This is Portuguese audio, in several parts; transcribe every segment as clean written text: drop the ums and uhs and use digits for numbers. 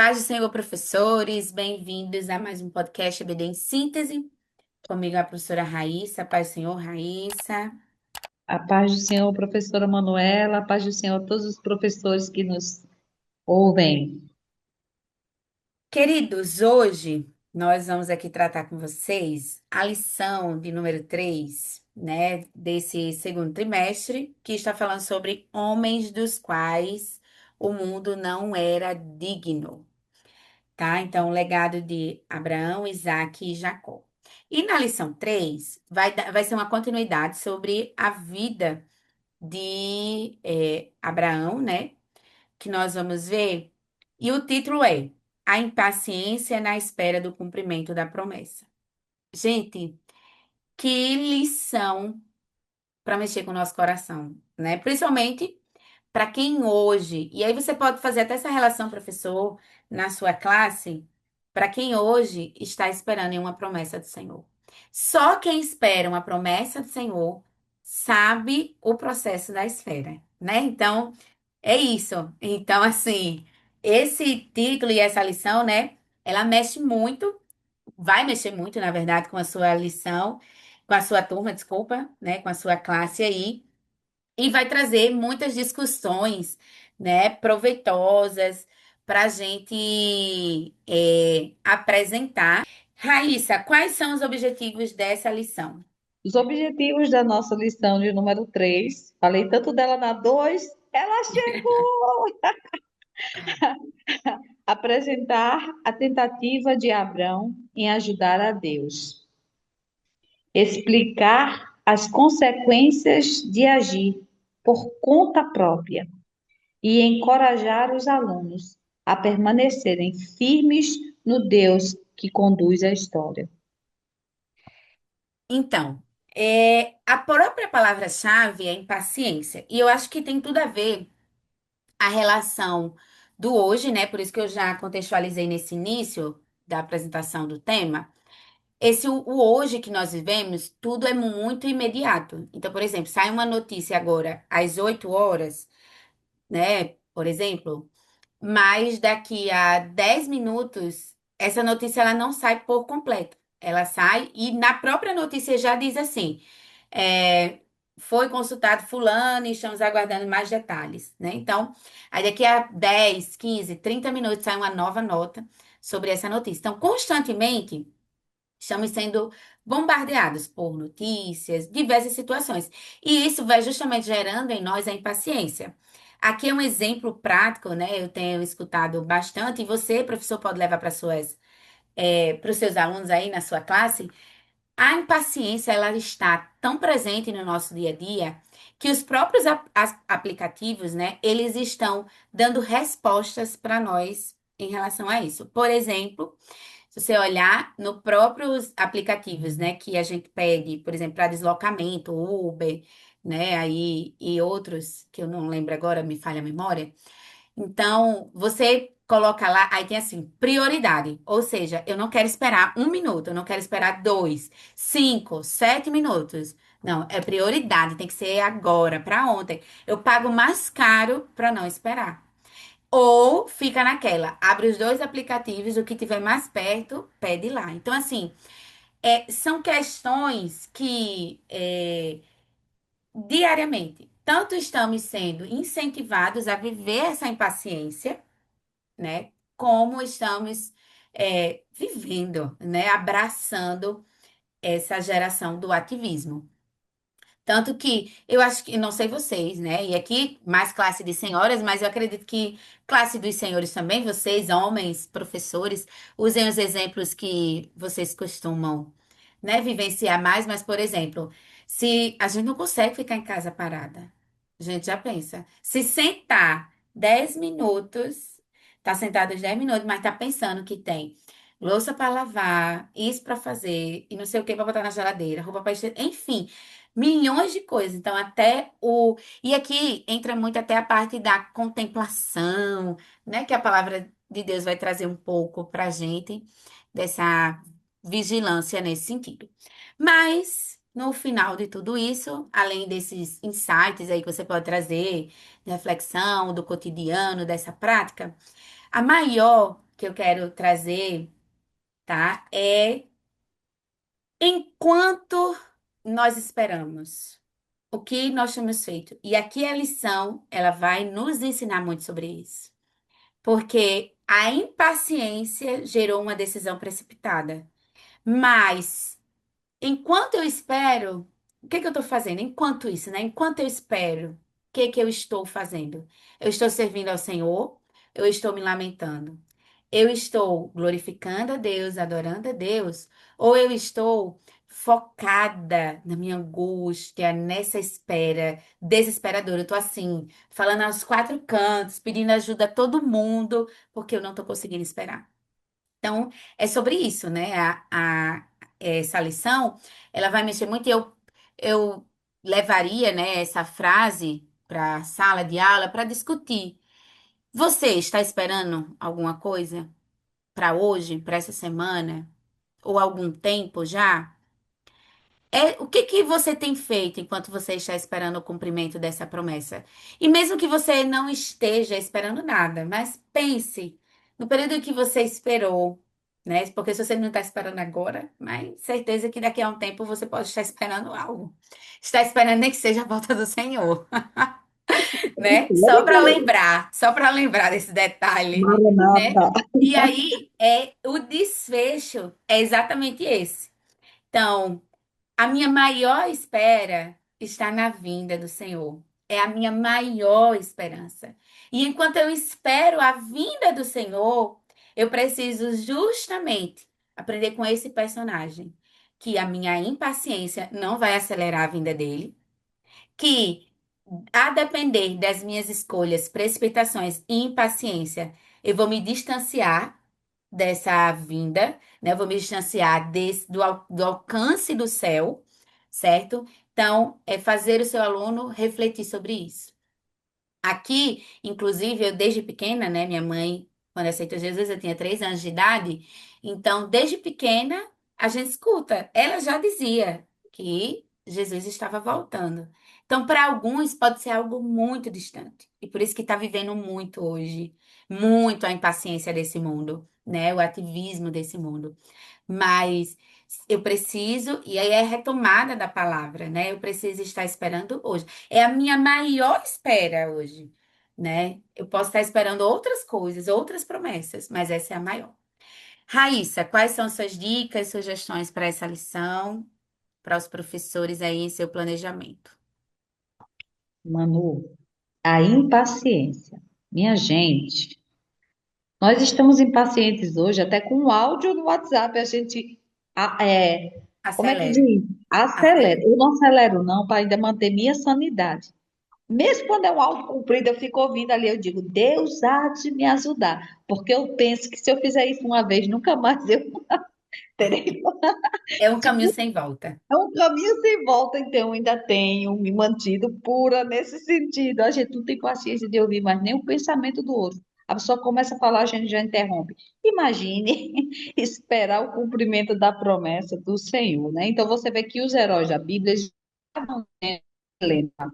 Paz do Senhor, professores, bem-vindos a mais um podcast EBD em Síntese. Comigo a professora Raíssa. Paz do Senhor, Raíssa. A paz do Senhor, professora Manuela, a paz do Senhor a todos os professores que nos ouvem. Queridos, hoje nós vamos aqui tratar com vocês a lição de número 3, né, desse segundo trimestre, que está falando sobre homens dos quais o mundo não era digno. Tá? Então, o legado de Abraão, Isaque e Jacó. E na lição 3 vai ser uma continuidade sobre a vida de Abraão, né? Que nós vamos ver. E o título é A Impaciência na Espera do Cumprimento da Promessa. Gente, que lição para mexer com o nosso coração, né? Principalmente para quem hoje, e aí você pode fazer até essa relação, professor, na sua classe, para quem hoje está esperando em uma promessa do Senhor. Só quem espera uma promessa do Senhor sabe o processo da espera, né? Então, é isso. Então, assim, esse título e essa lição, né? Ela mexe muito, vai mexer muito, na verdade, com a sua lição, com a sua turma, desculpa, né? Com a sua classe aí. E vai trazer muitas discussões, né, proveitosas para a gente apresentar. Raíssa, quais são os objetivos dessa lição? Os objetivos da nossa lição de número 3, falei tanto dela na 2, ela chegou! Apresentar a tentativa de Abraão em ajudar a Deus. Explicar as consequências de agir por conta própria e encorajar os alunos a permanecerem firmes no Deus que conduz a história. Então, a própria palavra-chave é impaciência, e eu acho que tem tudo a ver a relação do hoje, né? Por isso que eu já contextualizei nesse início da apresentação do tema. O hoje que nós vivemos, tudo é muito imediato. Então, por exemplo, sai uma notícia agora às 8 horas, né? Por exemplo, mas daqui a 10 minutos, essa notícia ela não sai por completo. Ela sai e na própria notícia já diz assim: é, foi consultado fulano e estamos aguardando mais detalhes, né? Então, aí daqui a 10, 15, 30 minutos sai uma nova nota sobre essa notícia. Então, constantemente estamos sendo bombardeados por notícias, diversas situações. E isso vai justamente gerando em nós a impaciência. Aqui é um exemplo prático, né? Eu tenho escutado bastante, e você, professor, pode levar para os seus alunos aí na sua classe. A impaciência, ela está tão presente no nosso dia a dia que os próprios aplicativos, né? Eles estão dando respostas para nós em relação a isso. Por exemplo, se você olhar no próprios aplicativos, né, que a gente pede, por exemplo, para deslocamento, Uber, né, aí e outros que eu não lembro agora, me falha a memória. Então, você coloca lá, aí tem assim, prioridade, ou seja, eu não quero esperar 1 minuto, eu não quero esperar 2, 5, 7 minutos. Não, é prioridade, tem que ser agora, para ontem. Eu pago mais caro para não esperar. Ou fica naquela, abre os dois aplicativos, o que tiver mais perto, pede lá. Então, assim, são questões que diariamente, tanto estamos sendo incentivados a viver essa impaciência, né? Como estamos vivendo, né? Abraçando essa geração do ativismo. Tanto que eu acho que, não sei vocês, né? E aqui, mais classe de senhoras, mas eu acredito que classe dos senhores também, vocês, homens, professores, usem os exemplos que vocês costumam, né, vivenciar mais. Mas, por exemplo, se a gente não consegue ficar em casa parada, a gente já pensa. Se sentar 10 minutos, tá sentado os 10 minutos, mas tá pensando que tem louça para lavar, isso para fazer, e não sei o que para botar na geladeira, roupa para estender, enfim. Milhões de coisas. Então, até o. E aqui entra muito até a parte da contemplação, né? Que a palavra de Deus vai trazer um pouco para a gente dessa vigilância nesse sentido. Mas, no final de tudo isso, além desses insights aí que você pode trazer, de reflexão, do cotidiano, dessa prática, a maior que eu quero trazer, tá? É enquanto nós esperamos, o que nós temos feito. E aqui a lição, ela vai nos ensinar muito sobre isso. Porque a impaciência gerou uma decisão precipitada. Mas enquanto eu espero, o que que eu estou fazendo? Enquanto isso, né? Enquanto eu espero, o que que eu estou fazendo? Eu estou servindo ao Senhor? Eu estou me lamentando? Eu estou glorificando a Deus, adorando a Deus? Ou eu estou focada na minha angústia, nessa espera desesperadora? Eu estou assim, falando aos quatro cantos, pedindo ajuda a todo mundo, porque eu não estou conseguindo esperar. Então, é sobre isso, né? Essa lição, ela vai mexer muito. Eu levaria, né, essa frase para a sala de aula para discutir. Você está esperando alguma coisa para hoje, para essa semana, ou algum tempo já? O que que você tem feito enquanto você está esperando o cumprimento dessa promessa? E mesmo que você não esteja esperando nada, mas pense no período que você esperou, né? Porque se você não está esperando agora, mas certeza que daqui a um tempo você pode estar esperando algo. Está esperando nem que seja a volta do Senhor, né? Só para lembrar desse detalhe, né? Maranata. E aí o desfecho é exatamente esse. Então, a minha maior espera está na vinda do Senhor. É a minha maior esperança. E enquanto eu espero a vinda do Senhor, eu preciso justamente aprender com esse personagem que a minha impaciência não vai acelerar a vinda dele, que a depender das minhas escolhas, precipitações e impaciência, eu vou me distanciar dessa vinda, né? Eu vou me distanciar do alcance do céu, certo? Então, é fazer o seu aluno refletir sobre isso. Aqui, inclusive, eu desde pequena, né? Minha mãe, quando aceitou Jesus, eu tinha 3 anos de idade. Então, desde pequena, a gente escuta. Ela já dizia que Jesus estava voltando. Então, para alguns, pode ser algo muito distante. E por isso que está vivendo muito hoje. Muito a impaciência desse mundo, né? O ativismo desse mundo. Mas eu preciso, e aí é retomada da palavra, né? Eu preciso estar esperando hoje. É a minha maior espera hoje, né? Eu posso estar esperando outras coisas, outras promessas, mas essa é a maior. Raíssa, quais são suas dicas, sugestões para essa lição, para os professores aí em seu planejamento? Manu, a impaciência. Minha gente, nós estamos impacientes hoje, até com o áudio no WhatsApp, a gente, como é que Acelera, diz? Acelera. acelera. Eu não acelero, não, para ainda manter minha sanidade. Mesmo quando é um áudio comprido, eu fico ouvindo ali, eu digo, Deus há de me ajudar. Porque eu penso que se eu fizer isso uma vez, nunca mais eu terei. É um caminho sem volta. É um caminho sem volta, então eu ainda tenho me mantido pura nesse sentido. A gente não tem paciência de ouvir mais nem o pensamento do outro. A pessoa começa a falar, a gente já interrompe. Imagine esperar o cumprimento da promessa do Senhor, né? Então você vê que os heróis da Bíblia já não têm dilema.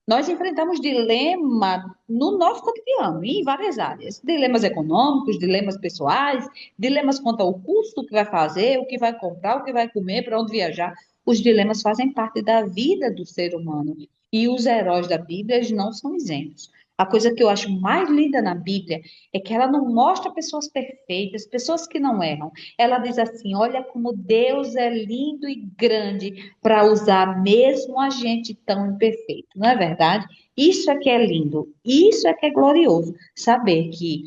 Nós enfrentamos dilema no nosso cotidiano, em várias áreas. Dilemas econômicos, dilemas pessoais, dilemas quanto ao custo que vai fazer, o que vai comprar, o que vai comer, para onde viajar. Os dilemas fazem parte da vida do ser humano. E os heróis da Bíblia eles não são isentos. A coisa que eu acho mais linda na Bíblia é que ela não mostra pessoas perfeitas, pessoas que não erram. Ela diz assim: olha como Deus é lindo e grande para usar mesmo a gente tão imperfeito, não é verdade? Isso é que é lindo, isso é que é glorioso, saber que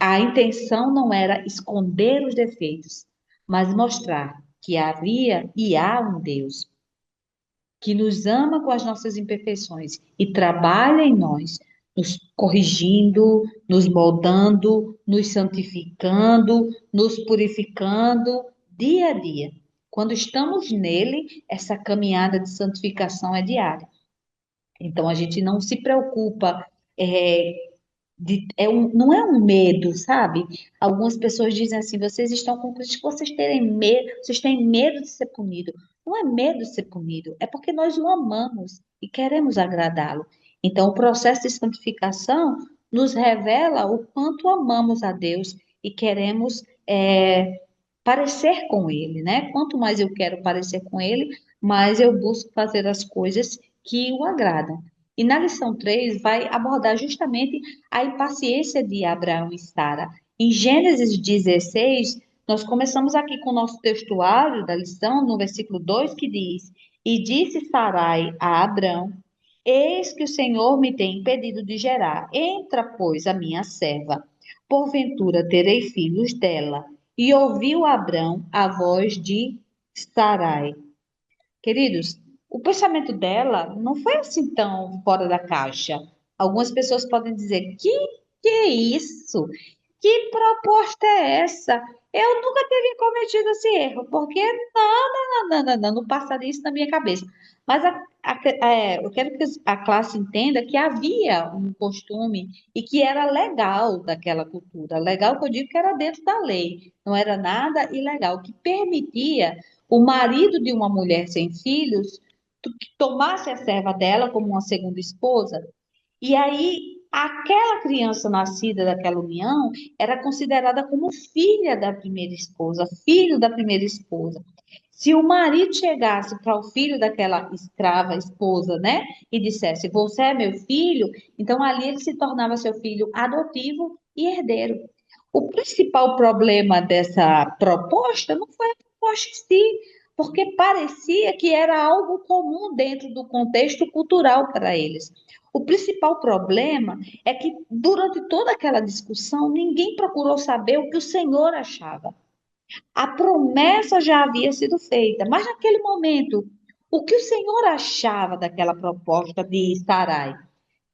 a intenção não era esconder os defeitos, mas mostrar que havia e há um Deus que nos ama com as nossas imperfeições e trabalha em nós, nos corrigindo, nos moldando, nos santificando, nos purificando dia a dia. Quando estamos nele, essa caminhada de santificação é diária. Então a gente não se preocupa, é, não é um medo, sabe? Algumas pessoas dizem assim: vocês estão com Cristo, vocês terem medo, vocês têm medo de ser punido. Não é medo de ser punido, é porque nós o amamos e queremos agradá-lo. Então, o processo de santificação nos revela o quanto amamos a Deus e queremos parecer com ele, né? Quanto mais eu quero parecer com ele, mais eu busco fazer as coisas que o agradam. E na lição 3 vai abordar justamente a impaciência de Abraão e Sara. Em Gênesis 16, nós começamos aqui com o nosso textuário da lição, no versículo 2, que diz: E disse Sarai a Abrão: Eis que o Senhor me tem impedido de gerar. Entra, pois, a minha serva. Porventura terei filhos dela. E ouviu Abrão a voz de Sarai. Queridos, o pensamento dela não foi assim tão fora da caixa. Algumas pessoas podem dizer: que é isso? Que proposta é essa? Eu nunca teria cometido esse erro, porque não passaria isso na minha cabeça. Mas eu quero que a classe entenda que havia um costume e que era legal daquela cultura. Legal que eu digo que era dentro da lei, não era nada ilegal, que permitia o marido de uma mulher sem filhos que tomasse a serva dela como uma segunda esposa. E aí, aquela criança nascida daquela união era considerada como filha da primeira esposa, filho da primeira esposa. Se o marido chegasse para o filho daquela escrava esposa, né, e dissesse: Você é meu filho, então ali ele se tornava seu filho adotivo e herdeiro. O principal problema dessa proposta não foi a proposta em si, porque parecia que era algo comum dentro do contexto cultural para eles. O principal problema é que, durante toda aquela discussão, ninguém procurou saber o que o Senhor achava. A promessa já havia sido feita, mas naquele momento, o que o Senhor achava daquela proposta de Sarai?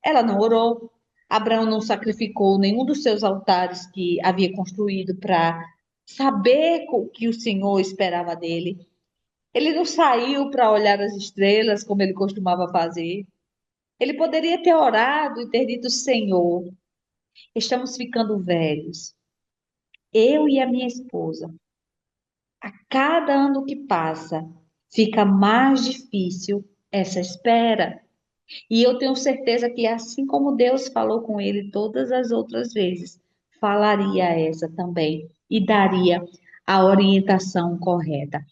Ela não orou, Abraão não sacrificou nenhum dos seus altares que havia construído para saber o que o Senhor esperava dele. Ele não saiu para olhar as estrelas como ele costumava fazer. Ele poderia ter orado e ter dito: Senhor, estamos ficando velhos. Eu e a minha esposa. A cada ano que passa, fica mais difícil essa espera. E eu tenho certeza que, assim como Deus falou com ele todas as outras vezes, falaria essa também e daria a orientação correta.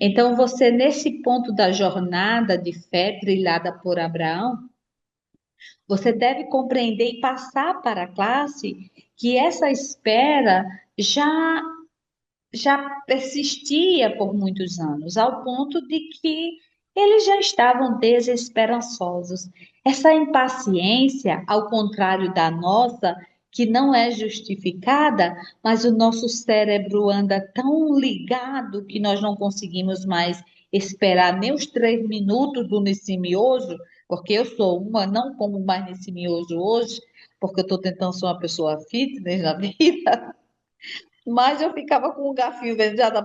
Então, você, nesse ponto da jornada de fé trilhada por Abraão, você deve compreender e passar para a classe que essa espera já persistia por muitos anos, ao ponto de que eles já estavam desesperançosos. Essa impaciência, ao contrário da nossa, que não é justificada, mas o nosso cérebro anda tão ligado que nós não conseguimos mais esperar nem os 3 minutos do Nesse Miojo, porque eu sou uma, não como mais Nesse Miojo hoje, porque eu estou tentando ser uma pessoa fitness na vida. Mas eu ficava com o garfinho vendo, já tá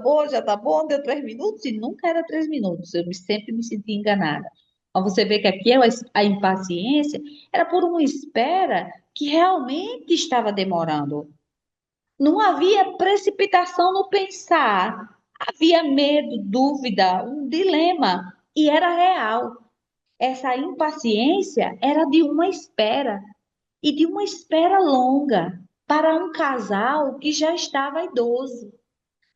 bom, deu 3 minutos, e nunca era 3 minutos, sempre me sentia enganada. Mas você vê que aqui a impaciência era por uma espera que realmente estava demorando. Não havia precipitação no pensar, havia medo, dúvida, um dilema, e era real. Essa impaciência era de uma espera, e de uma espera longa, para um casal que já estava idoso,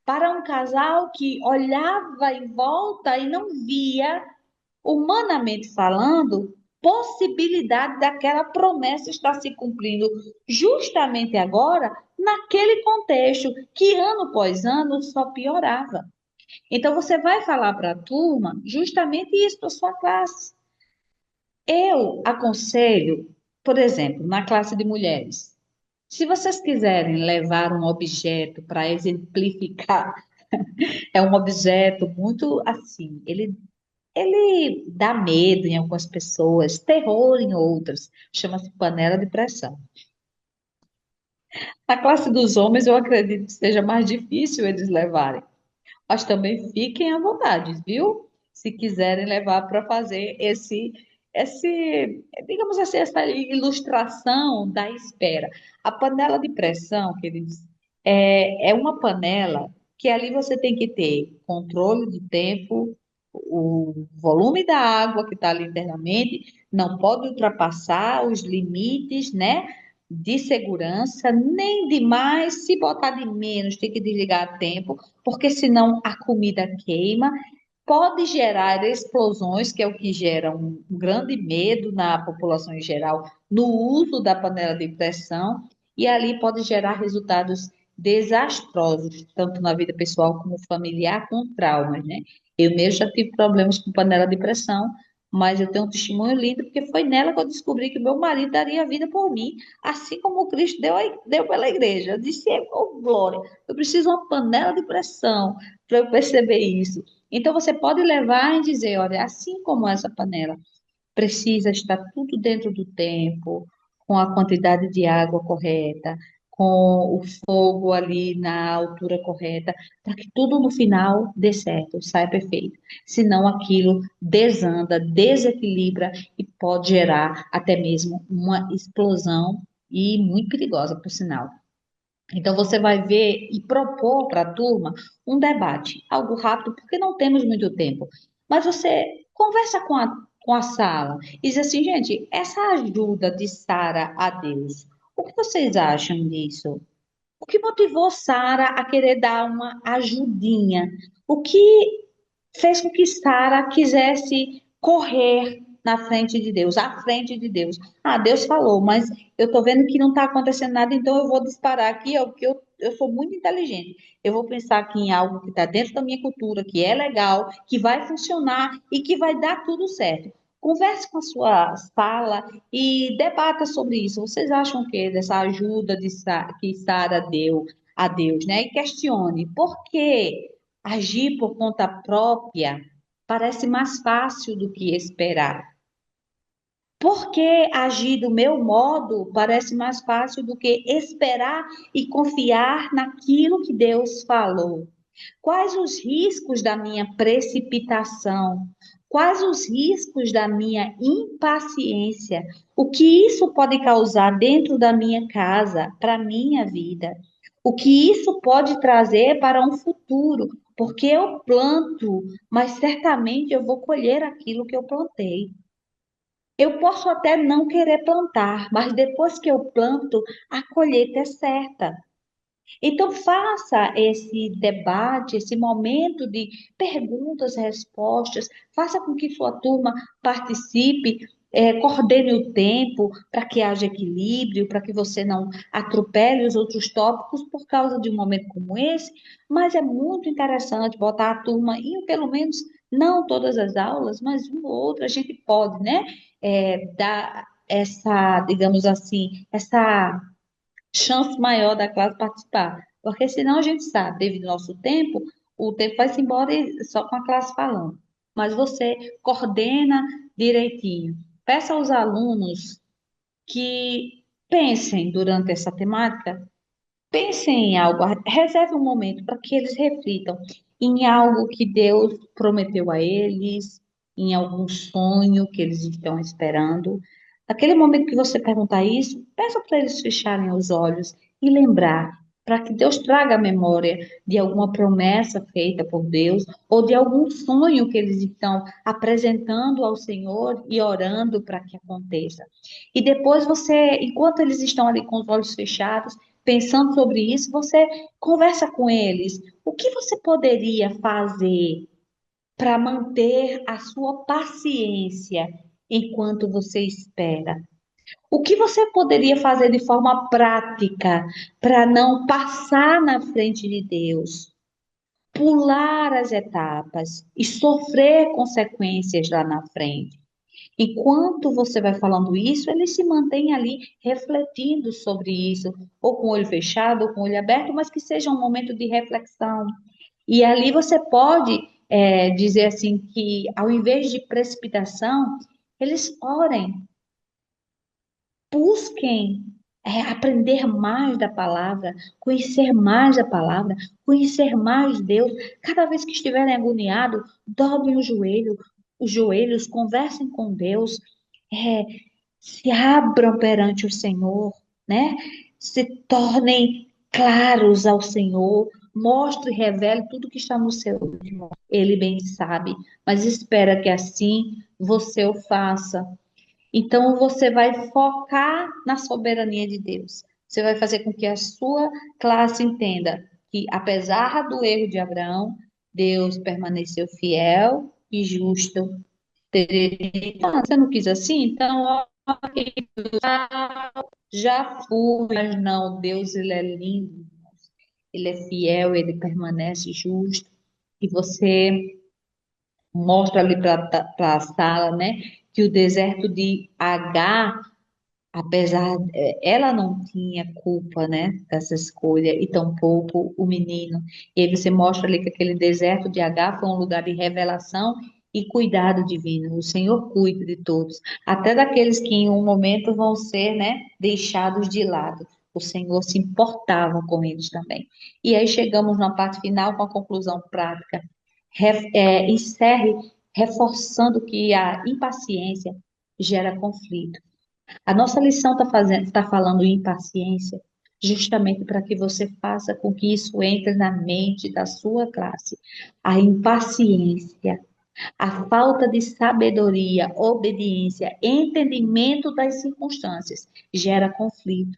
para um casal que olhava em volta e não via, humanamente falando, possibilidade daquela promessa estar se cumprindo justamente agora, naquele contexto que ano após ano só piorava. Então você vai falar para a turma justamente isso para sua classe. Eu aconselho, por exemplo, na classe de mulheres, se vocês quiserem levar um objeto para exemplificar, é um objeto muito assim, ele dá medo em algumas pessoas, terror em outras, chama-se panela de pressão. Na classe dos homens, eu acredito que seja mais difícil eles levarem, mas também fiquem à vontade, viu? Se quiserem levar para fazer digamos assim, essa ilustração da espera. A panela de pressão, queridos, é uma panela que ali você tem que ter controle de tempo, o volume da água que está ali internamente, não pode ultrapassar os limites, né? de segurança, nem de mais. Se botar de menos, tem que desligar a tempo, porque senão a comida queima. Pode gerar explosões, que é o que gera um grande medo na população em geral, no uso da panela de pressão, e ali pode gerar resultados desastrosos, tanto na vida pessoal como familiar, com traumas, né? Eu mesmo já tive problemas com panela de pressão, mas eu tenho um testemunho lindo, porque foi nela que eu descobri que meu marido daria a vida por mim, assim como Cristo deu pela igreja. Eu disse, oh, glória, eu preciso de uma panela de pressão para eu perceber isso. Então você pode levar e dizer, olha, assim como essa panela precisa estar tudo dentro do tempo, com a quantidade de água correta, com o fogo ali na altura correta, para que tudo no final dê certo, saia perfeito. Senão aquilo desanda, desequilibra e pode gerar até mesmo uma explosão e muito perigosa, por sinal. Então, você vai ver e propor para a turma um debate, algo rápido, porque não temos muito tempo. Mas você conversa com a sala e diz assim, gente, essa ajuda de Sara a Deus, o que vocês acham disso? O que motivou Sara a querer dar uma ajudinha? O que fez com que Sara quisesse correr na frente de Deus, à frente de Deus? Ah, Deus falou, mas eu estou vendo que não está acontecendo nada, então eu vou disparar aqui, ó, porque eu sou muito inteligente. Eu vou pensar aqui em algo que está dentro da minha cultura, que é legal, que vai funcionar e que vai dar tudo certo. Converse com a sua sala e debata sobre isso. Vocês acham o quê dessa ajuda que Sara deu a Deus, né? E questione por quê agir por conta própria parece mais fácil do que esperar. Por que agir do meu modo parece mais fácil do que esperar e confiar naquilo que Deus falou? Quais os riscos da minha precipitação? Quais os riscos da minha impaciência? O que isso pode causar dentro da minha casa, para a minha vida? O que isso pode trazer para um futuro? Porque eu planto, mas certamente eu vou colher aquilo que eu plantei. Eu posso até não querer plantar, mas depois que eu planto, a colheita é certa. Então, faça esse debate, esse momento de perguntas e respostas, faça com que sua turma participe, coordene o tempo para que haja equilíbrio, para que você não atropele os outros tópicos por causa de um momento como esse, mas é muito interessante botar a turma em pelo menos, não todas as aulas, mas uma ou outra, a gente pode, né, dar essa, digamos assim, essa chance maior da classe participar. Porque senão a gente sabe, devido ao nosso tempo, o tempo vai-se embora só com a classe falando. Mas você coordena direitinho. Peça aos alunos que pensem durante essa temática, pensem em algo, reserve um momento para que eles reflitam em algo que Deus prometeu a eles, em algum sonho que eles estão esperando. Naquele momento que você perguntar isso, peça para eles fecharem os olhos e lembrar, para que Deus traga a memória de alguma promessa feita por Deus ou de algum sonho que eles estão apresentando ao Senhor e orando para que aconteça. E depois você, enquanto eles estão ali com os olhos fechados, pensando sobre isso, você conversa com eles. O que você poderia fazer para manter a sua paciência enquanto você espera? O que você poderia fazer de forma prática para não passar na frente de Deus, pular as etapas e sofrer consequências lá na frente? Enquanto você vai falando isso, ele se mantém ali refletindo sobre isso, ou com o olho fechado, ou com o olho aberto, mas que seja um momento de reflexão. E ali você pode dizer assim que, ao invés de precipitação, eles orem, busquem aprender mais da palavra, conhecer mais Deus. Cada vez que estiverem agoniados, dobrem os joelhos, conversem com Deus, é, se abram perante o Senhor, né? Se tornem claros ao Senhor, mostre e revele tudo que está no seu íntimo. Ele bem sabe, mas espera que assim você o faça. Então você vai focar na soberania de Deus. Você vai fazer com que a sua classe entenda que, apesar do erro de Abraão, Deus permaneceu fiel e justo. Ah, você não quis assim? Então, ó, já fui, mas não, Deus, ele é lindo, ele é fiel, ele permanece justo. E você mostra ali para a sala, né, que o deserto de Agar, apesar, ela não tinha culpa, né, dessa escolha, e tampouco o menino. E aí você mostra ali que aquele deserto de Agar foi um lugar de revelação e cuidado divino. O Senhor cuida de todos, até daqueles que em um momento vão ser, né, deixados de lado. O Senhor se importava com eles também. E aí chegamos na parte final com a conclusão prática. Encerre reforçando que a impaciência gera conflito. A nossa lição está falando em paciência, justamente para que você faça com que isso entre na mente da sua classe. A impaciência, a falta de sabedoria, obediência, entendimento das circunstâncias gera conflito.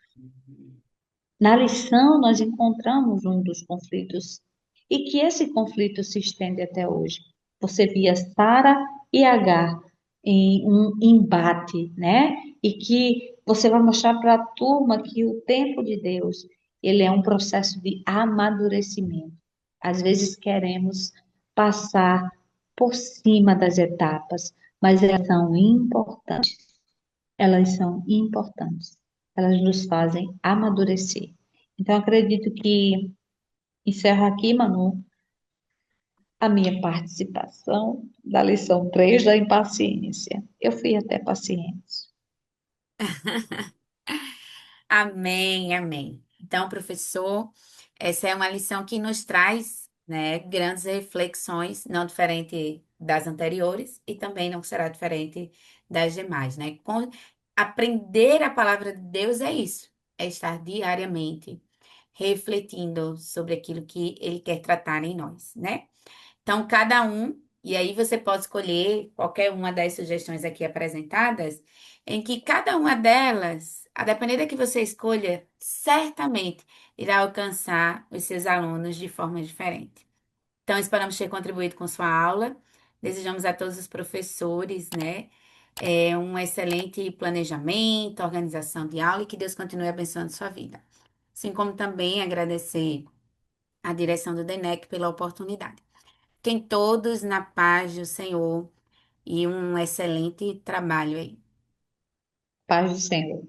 Na lição, nós encontramos um dos conflitos e que esse conflito se estende até hoje. Você via Sara e Agar em um embate, né? E que você vai mostrar para a turma que o tempo de Deus, ele é um processo de amadurecimento. Às vezes queremos passar por cima das etapas, mas elas são importantes. Elas são importantes. Elas nos fazem amadurecer. Então, acredito que encerro aqui, Manu, a minha participação da lição 3 da impaciência. Eu fui até paciente. Amém, amém. Então, professor, essa é uma lição que nos traz, né, grandes reflexões, não diferente das anteriores e também não será diferente das demais, né? Aprender a palavra de Deus é isso, é estar diariamente refletindo sobre aquilo que Ele quer tratar em nós, né? Então, cada um, e aí você pode escolher qualquer uma das sugestões aqui apresentadas, em que cada uma delas, a depender da que você escolha, certamente irá alcançar os seus alunos de forma diferente. Então, esperamos ter contribuído com sua aula. Desejamos a todos os professores, né, um excelente planejamento, organização de aula e que Deus continue abençoando sua vida. Assim como também agradecer à direção do DENEC pela oportunidade. Fiquem todos na paz do Senhor e um excelente trabalho aí. Paz do Senhor.